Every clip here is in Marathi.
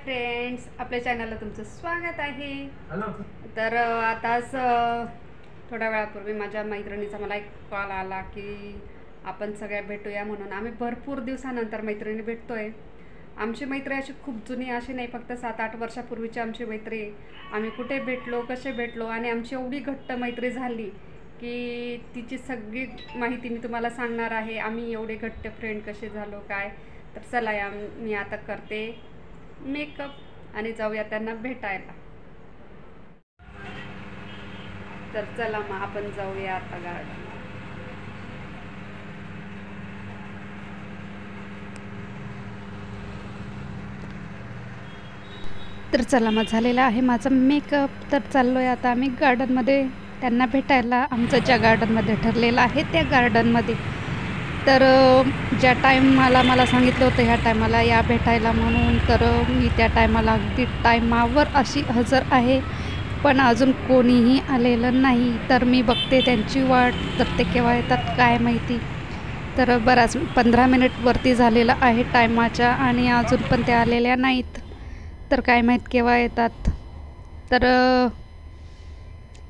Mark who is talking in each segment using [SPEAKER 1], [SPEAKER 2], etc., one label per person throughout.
[SPEAKER 1] फ्रेंड्स, आपल्या चॅनलला तुमचं स्वागत आहे। तर आताच थोड्या वेळापूर्वी माझ्या मैत्रिणीचा मला एक कॉल आला की आपण सगळ्या भेटूया म्हणून। आम्ही भरपूर दिवसानंतर मैत्रिणी भेटतोय। आमची मैत्री अशी खूप जुनी अशी नाही, फक्त 7-8 वर्षापूर्वीची आमची मैत्री। आम्ही कुठे भेटलो, कसे भेटलो आणि आमची एवढी घट्ट मैत्री झाली की तिची सगळी माहिती मी तुम्हाला सांगणार आहे। आम्ही एवढे घट्ट फ्रेंड कसे झालो काय। तर चला मी आता करते मेकअप आणि जाऊया त्यांना भेटायला। तर चला मग आपण जाऊया आता गार्डन। तर चला मग झालेला आहे माझा मेकअप। तर चाललोय आता आम्ही गार्डनमध्ये त्यांना भेटायला। आमचं ज्या गार्डनमध्ये ठरलेलं आहे त्या गार्डनमध्ये। तर ज्या टाईमाला मला सांगितलं होतं ह्या टायमाला या भेटायला म्हणून, तर मी त्या टायमाला अगदी टायमावर अशी हजर आहे, पण अजून कोणीही आलेलं नाही। तर मी बघते त्यांची वाट, तर ते केव्हा येतात काय माहिती। तर बराच 15 मिनिट वरती झालेलं आहे टायमाच्या आणि अजून पण ते आलेल्या नाहीत। तर काय माहीत केव्हा येतात। तर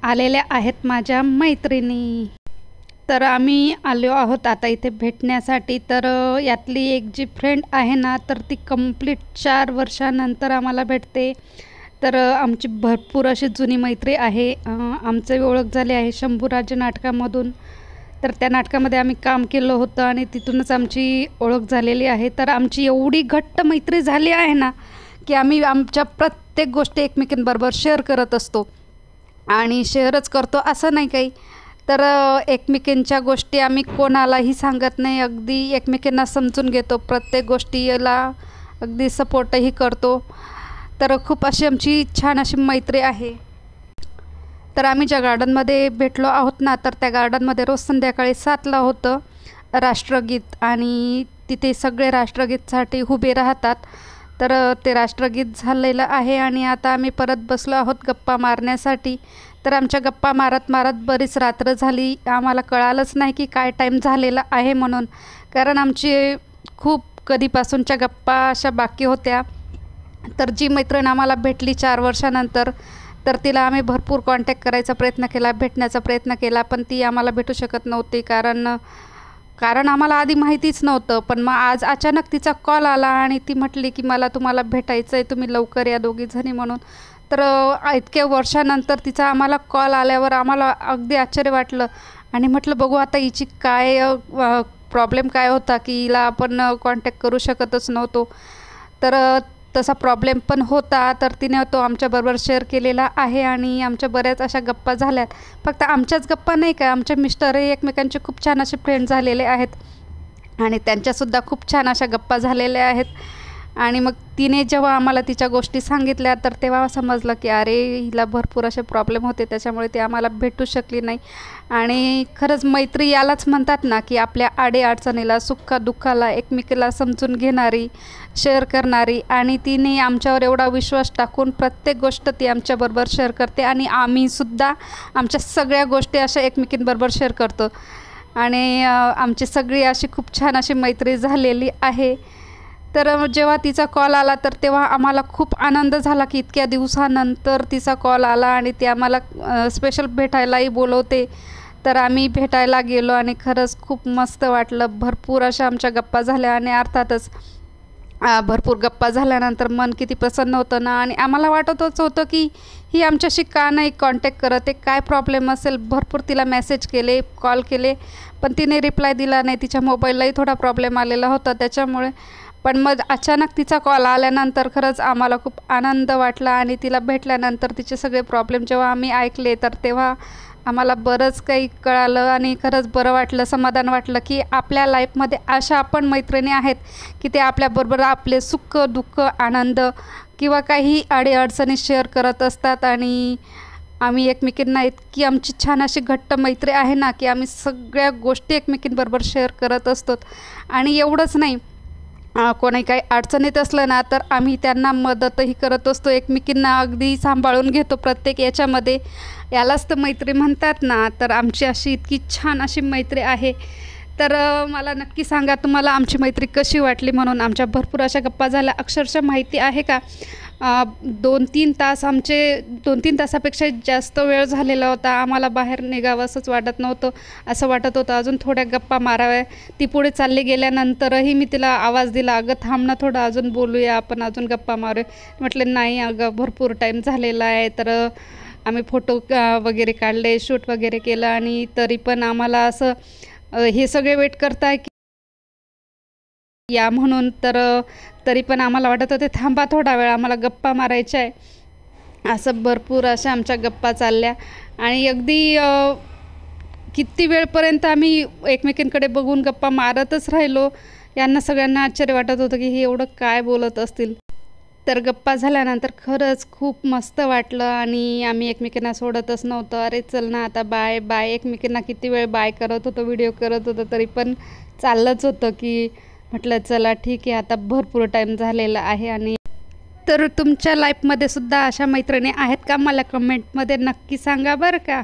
[SPEAKER 1] आलेल्या आहेत माझ्या मैत्रिणी। तर आम्ही आलो आहोत आता इथे भेटण्यासाठी। तर यातली एक जी फ्रेंड आहे ना, तर ती कंप्लीट 4 वर्षानंतर आम्हाला भेटते। तर आमची भरपूर अशी जुनी मैत्री आहे। आमची ओळख झाली आहे शंभूराजे नाटकामधून। तर त्या नाटकामध्ये आम्ही काम केलं होतं आणि तिथूनच आमची ओळख झालेली आहे। तर आमची एवढी घट्ट मैत्री झाली आहे ना की आम्ही आमच्या प्रत्येक गोष्टी एकमेकींबरोबर शेअर करत असतो आणि शेअरच करतो असं नाही काही। तर एकमेकींच्या गोष्टी आम्ही कोणालाही सांगत नाही, अगदी एकमेकींना समजून घेतो, प्रत्येक गोष्टीला अगदी सपोर्टही करतो। तर खूप अशी आमची छान अशी मैत्री आहे। तर आम्ही ज्या गार्डनमध्ये भेटलो आहोत ना, तर त्या गार्डनमध्ये रोज संध्याकाळी 7ला होतं राष्ट्रगीत आणि तिथे सगळे राष्ट्रगीतसाठी उभे राहतात। तर ते राष्ट्रगीत झालेलं आहे आणि आता आम्ही परत बसलो आहोत गप्पा मारण्यासाठी। तर आमच्या गप्पा मारत मारत बरीच रात्र झाली, आम्हाला कळालंच नाही की काय टाईम झालेला आहे म्हणून, कारण आमची खूप कधीपासूनच्या गप्पा अशा बाकी होत्या। तर जी मैत्रीण आम्हाला भेटली 4 वर्षानंतर, तर तिला आम्ही भरपूर कॉन्टॅक्ट करायचा प्रयत्न केला, भेटण्याचा प्रयत्न केला, पण ती आम्हाला भेटू शकत नव्हती कारण आम्हाला आधी माहितीच नव्हतं। पण मग आज अचानक तिचा कॉल आला आणि ती म्हटली की मला तुम्हाला भेटायचं आहे, तुम्ही लवकर या दोघीजणी म्हणून। तर इतक्या वर्षानंतर तिचा आम्हाला कॉल आल्यावर आम्हाला अगदी आश्चर्य वाटलं आणि म्हटलं बघू आता हिची काय प्रॉब्लेम काय होता की हिला आपण कॉन्टॅक्ट करू शकतच नव्हतो। तर तसा प्रॉब्लेम पण होता, तर तिने तो आमच्याबरोबर शेअर केलेला आहे आणि आमच्या बऱ्याच अशा गप्पा झाल्यात। फक्त आमच्याच गप्पा नाही का, आमचे मिस्टरही एकमेकांचे खूप छान असे फ्रेंड झालेले आहेत आणि त्यांच्यासुद्धा खूप छान अशा गप्पा झालेल्या आहेत। आणि मग तिने जेव्हा आम्हाला तिच्या गोष्टी सांगितल्या, तर तेव्हा समजलं की अरे हिला भरपूर असे प्रॉब्लेम होते, त्याच्यामुळे ती आम्हाला भेटू शकली नाही। आणि खरंच मैत्री यालाच म्हणतात ना की आपल्या अडीअडचणीला, सुखादुःखाला एकमेकीला समजून घेणारी, शेअर करणारी। आणि तिने आमच्यावर एवढा विश्वास टाकून प्रत्येक गोष्ट ती आमच्याबरोबर शेअर करते आणि आम्हीसुद्धा आमच्या सगळ्या गोष्टी अशा एकमेकींबरोबर शेअर करतो आणि आमची सगळी अशी खूप छान अशी मैत्री झालेली आहे। तर जेव्हा तिचा कॉल आला, तर तेव्हा आम्हाला खूप आनंद झाला की इतक्या दिवसानंतर तिचा कॉल आला आणि ती आम्हाला स्पेशल भेटायलाही बोलवते। तर आम्ही भेटायला गेलो आणि खरंच खूप मस्त वाटलं। भरपूर अशा आमच्या गप्पा झाल्या आणि अर्थातच भरपूर गप्पा झाल्यानंतर मन किती प्रसन्न होतं ना, आणि आम्हाला वाटतच होतं की ही आमच्याशी का नाही कॉन्टॅक्ट करत आहे, काय प्रॉब्लेम असेल। भरपूर तिला मेसेज केले, कॉल केले, पण तिने रिप्लाय दिला नाही। तिच्या मोबाईललाही थोडा प्रॉब्लेम आलेला होता त्याच्यामुळे। पण मग अचानक तिचा कॉल आल्यानंतर खरंच आम्हाला खूप आनंद वाटला आणि तिला भेटल्यानंतर तिचे सगळे प्रॉब्लेम जेव्हा आम्ही ऐकले, तर तेव्हा आम्हाला बरंच काही कळालं आणि खरंच बरं वाटलं, समाधान वाटलं की आपल्या लाईफमध्ये अशा आपण मैत्रिणी आहेत की ते आपल्याबरोबर आपले सुख दुःख, आनंद किंवा काही अडीअडचणी शेअर करत असतात। आणि आम्ही एकमेकींना इतकी आमची छान अशी घट्ट मैत्री आहे ना की आम्ही सगळ्या गोष्टी एकमेकींबरोबर शेअर करत असतो। आणि एवढंच नाही, कोणी काही अडचणीत असलं ना, तर आम्ही त्यांना मदतही करत असतो, एकमेकींना अगदी सांभाळून घेतो प्रत्येक याच्यामध्ये। यालाच तर मैत्री म्हणतात ना। तर आमची अशी इतकी छान अशी मैत्री आहे। तर मला नक्की सांगा तुम्हाला आमची मैत्री कशी वाटली म्हणून। आमच्या भरपूर अशा गप्पा झाल्या, अक्षरशः माहिती आहे का 2-3 तास आमचे 2-3 तासापेक्षा जास्त वेळ झालेला होता. आम्हाला बाहेर निघावं असंच वाटत नव्हतं. असं वाटत होतं अजून थोड्या गप्पा माराव्या. ती पुढे चालली गेल्यानंतरही मी तिला आवाज दिला, "अगं थांब ना थोडं, अजून बोलूया आपण, अजून गप्पा मारूया." म्हटले, "नाही अगं, भरपूर टाईम झालेला आहे." तर आम्ही फोटो वगैरे काढले, शूट वगैरे केलं आणि तरी पण आम्हाला असं हे सगळे वेट करताय की या म्हणून. तर तरी पण आम्हाला वाटत होते थांबा थोडा वेळ, आम्हाला गप्पा मारायच्या आहे. असं भरपूर अशा आमच्या गप्पा चालल्या आणि अगदी किती वेळपर्यंत आम्ही एकमेकींकडे बघून गप्पा मारतच राहिलो. यांना सगळ्यांना आश्चर्य वाटत होतं की हे एवढं काय बोलत असतील. तर गप्पा झाल्यानंतर खरंच खूप मस्त वाटलं आणि आम्ही एकमेकींना सोडतच नव्हतो. "अरे चल ना आता बाय बाय." एकमेकींना किती वेळ बाय करत होतो, व्हिडिओ करत होतो, तरी पण चाललंच होतं की म्हटलं चला ठीक आहे, आता भरपूर टाईम झालेला आहे. आणि तर तुमच्या लाईफमध्ये सुद्धा अशा मैत्रिणी आहेत का? मला कमेंटमध्ये नक्की सांगा बरं का.